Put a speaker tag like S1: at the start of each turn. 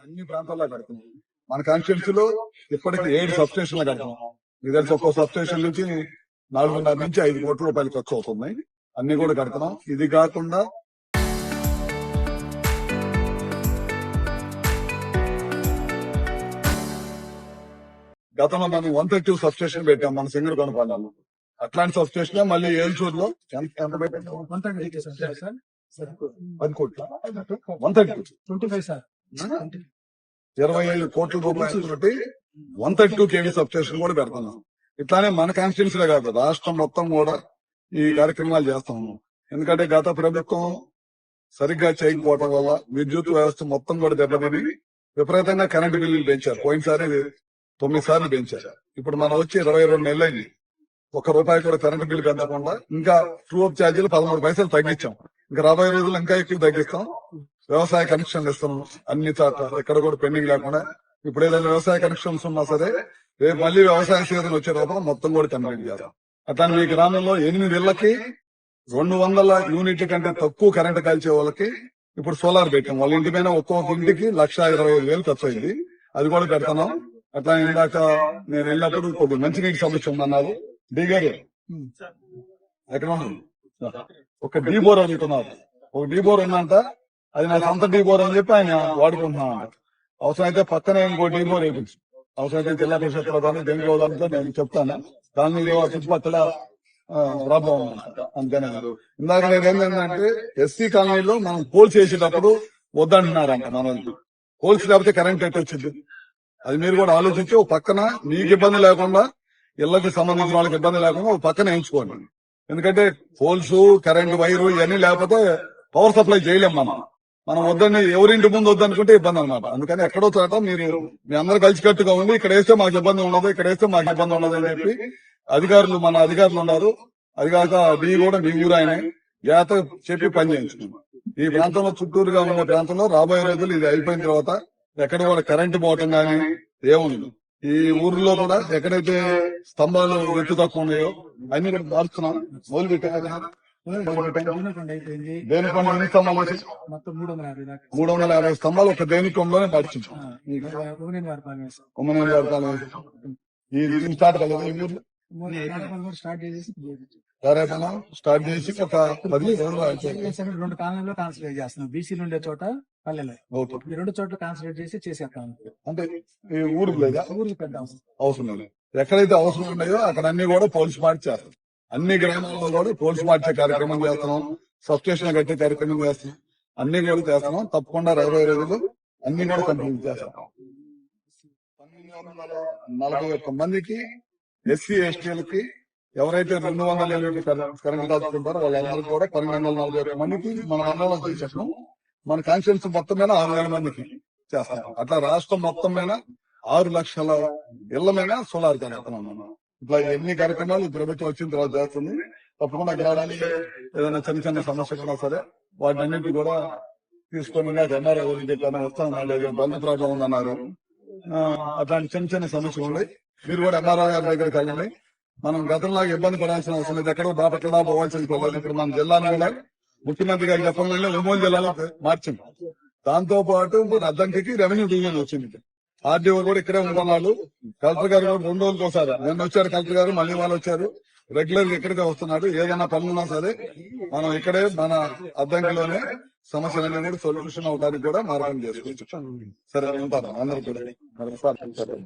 S1: అన్ని ప్రాంతాల్లో కడుతున్నాం. మన కాన్స్టిట్యూన్సీ లో ఇప్పటికి 7 సబ్ స్టేషన్లు కడుతున్నాం. ఇది తెలిసి ఒక్కో సబ్ స్టేషన్ నుంచి 4.5 నుంచి 5 కోట్ల రూపాయలు ఖర్చు అవుతున్నాయి. అన్ని కూడా కడుతున్నాం. ఇది కాకుండా గతంలో మనం 132 సబ్ స్టేషన్ పెట్టాం మన సింగర్ కొనపాలలో. అట్లాంటి సబ్ స్టేషన్ మళ్ళీ ఏలూరులో ఎంత పెట్టాం? 10 కోట్లు 132
S2: సార్
S1: 25 కోట్ల రూపాయలు 132 కేవీ సబ్ స్టేషన్ కూడా పెడుతున్నాం. ఇట్లానే మన కాన్స్టిట్యూన్సీలో కాదు రాష్ట్రం మొత్తం కూడా ఈ కార్యక్రమాలు చేస్తా ఉన్నాం. ఎందుకంటే గత ప్రభుత్వం సరిగ్గా చేయకపోవడం వల్ల విద్యుత్ వ్యవస్థ మొత్తం కూడా దెబ్బతిని విపరీతంగా కరెంటు బిల్లులు పెంచారు. పోయినసారి 9 సార్లు పెంచారు. ఇప్పుడు మనం వచ్చి 22 నెలలైంది. ₹1 కూడా కరెంటు బిల్లు పెంచకుండా ఇంకా ట్రూ అప్ ఛార్జీలు 13 పైసలు తగ్గించాం. ఇంకా రాబోయే రోజులు ఇంకా ఎక్కువ తగ్గిస్తాం. వ్యవసాయ కనెక్షన్లు ఇస్తున్నాం అన్ని చోట్ల, ఎక్కడ కూడా పెండింగ్ లేకుండా. ఇప్పుడు ఏదైనా వ్యవసాయ కనెక్షన్స్ ఉన్నా సరే రేపు మళ్ళీ వ్యవసాయ సీజన్ వచ్చే లోపల మొత్తం కూడా కంప్లీట్ చేస్తాం. అట్లానే మీ గ్రామంలో 8 ఇళ్లకి 200 యూనిట్ల కంటే తక్కువ కరెంటు కాల్చే వాళ్ళకి ఇప్పుడు సోలార్ పెట్టాం. వాళ్ళ ఇంటి పైన ఒక్కొక్క ఇంటికి 1,25,000 ఖర్చు అయింది. అది కూడా పెడతాం. అట్లా ఇందాక నేను వెళ్ళినప్పుడు కొద్ది మంచినీటి సమస్య ఉందన్నారు. దిగారు ఎక్కడ ఒక డీబోర్ అడుగుతున్నారు. ఒక డీబోర్ ఉందంట, అది నా సొంత డీబోర్ అని చెప్పి ఆయన వాడుకుంటున్నాను. అవసరం అయితే పక్కనే ఇంకో డీబోర్ వేయించు. అవసరం అయితే జిల్లా పరిషత్ ప్రధాని దేనికి అవుదాంతో నేను చెప్తాను. దాని మీద చుట్టుపక్కల ప్రాబ్లం అంతేనే. ఇందాక నేనేంటంటే ఎస్సీ కాలనీలో మనం పోల్స్ చేసేటప్పుడు వద్దంటున్నారంట. మన పోల్స్ లేకపోతే కరెంట్ ఎట్ వచ్చింది. అది మీరు కూడా ఆలోచించి ఒక పక్కన మీకు ఇబ్బంది లేకుండా, ఇళ్లకు సంబంధించిన వాళ్ళకి ఇబ్బంది లేకుండా ఒక పక్కన వేయించుకోండి. ఎందుకంటే పోల్స్, కరెంట్ వైరు ఇవన్నీ లేకపోతే పవర్ సప్లై చేయలేం. మనం వద్దని ఎవరింటి ముందు వద్దనుకుంటే ఇబ్బంది అనమాట. అందుకని ఎక్కడో చోట మీరు మీ అందరూ కలిసికట్టుగా ఉండి ఇక్కడ వేస్తే మాకు ఇబ్బంది ఉండదు, ఇక్కడ వేస్తే మాకు ఇబ్బంది ఉండదు అని చెప్పి మన అధికారులు ఉన్నారు. అది కాక మీ కూడా మీ ఊరు ఆయన జాగ్రత్త చెప్పి పని చేయించుకున్నాం. ఈ ప్రాంతంలో చుట్టూరుగా ఉన్న ప్రాంతంలో రాబోయే రోజులు ఇది అయిపోయిన తర్వాత ఎక్కడ కూడా కరెంటు పోవటం కానీ ఏముంది. ఈ ఊర్లో కూడా ఎక్కడైతే స్తంభాలు ఎత్తు తక్కువ ఉన్నాయో అన్ని కూడా మార్చుతున్నాం. మొదలు పెట్టాను. దేనికొండ ఎన్ని స్తంభాలు? 350 స్తంభాలు ఒక దేనికొండలోనే మార్చుంటాం. ఈ స్టార్ట్ కలదు. ఈ ఊర్లో స్టార్ట్ చేసి ఒక 10
S2: 2 కాలనీలో కాన్సన్ట్రేట్ చేస్తున్నాం. బీసీలు ఉండే చోట పల్లెలో ఈ 2 చోట్ల కాన్సన్ట్రేట్ చేసి చేసేస్తాం.
S1: అంటే ఈ ఊరికి లేదా?
S2: ఊరికి పెద్ద
S1: అవసరం లేదు. ఎక్కడైతే అవసరం ఉన్నాయో అక్కడ అన్ని కూడా పోల్స్ మార్చేస్తాం. అన్ని గ్రామాల్లో కూడా పోల్స్ మార్చే కార్యక్రమం చేస్తున్నాం. సబ్ స్టేషన్ కట్టే కార్యక్రమం చేస్తున్నాం. అన్ని కూడా చేస్తున్నాం. తప్పకుండా 20 రోజులు అన్ని కూడా కంప్లీట్ చేస్తాం. 1941 మందికి ఎస్సీ ఎస్టీలకి ఎవరైతే 200 యూనిట్లు కరెంట్ దాచుకుంటారో వాళ్ళందరూ కూడా 1241 మందికి మన మండలం చేసేస్తాం. మన కాన్స్టిట్యూన్సీ మొత్తం మీద 6,000 మందికి చేస్తాం. అట్లా రాష్ట్రం మొత్తం మీద 6 లక్షల ఇళ్ల మీద సోలార్ చేస్తున్నాం. మనం ఇట్లా ఎన్ని కార్యక్రమాలు ప్రభుత్వం వచ్చిన తర్వాత చేస్తుంది. తప్పకుండా గ్రామానికి ఏదైనా చిన్న చిన్న సమస్యలు ఉన్నా సరే వాటిని అన్నింటి కూడా తీసుకొని ఎంఆర్ఓ వస్తాను. బంధు ప్రాబ్లం ఉందన్నారు. అట్లాంటి చిన్న చిన్న సమస్యలు ఉన్నాయి. మీరు కూడా ఎంఆర్ఓ గారి దగ్గరికి వెళ్ళండి. మనం గతంలాగా ఇబ్బంది పడాల్సిన అవసరం లేదు. ఎక్కడో బాపట్ల పోవాల్సిన పర్లేదు. ఇప్పుడు మన జిల్లాను కూడా ముఖ్యమంత్రి గారి చెప్పడంలో ఒంగోలు జిల్లాలో మార్చింది. దాంతో పాటు అద్దంకి రెవెన్యూ డివిజన్ వచ్చింది. ఆర్డీఓ కూడా ఇక్కడే ఉంటున్నాడు. కలెక్టర్ గారు కూడా 2 రోజులకు ఒకసారి నిన్న వచ్చారు కలెక్టర్ గారు, మళ్ళీ వాళ్ళు వచ్చారు. రెగ్యులర్ గా ఇక్కడికే వస్తున్నాడు. ఏదైనా పనులున్నా సరే మనం ఇక్కడే మన అద్దంకిలోనే సమస్యలన్నీ కూడా సొల్యూషన్ అవడానికి కూడా మార్గం చేసుకోవచ్చు. సరే ఉంటాను అందరూ కూడా.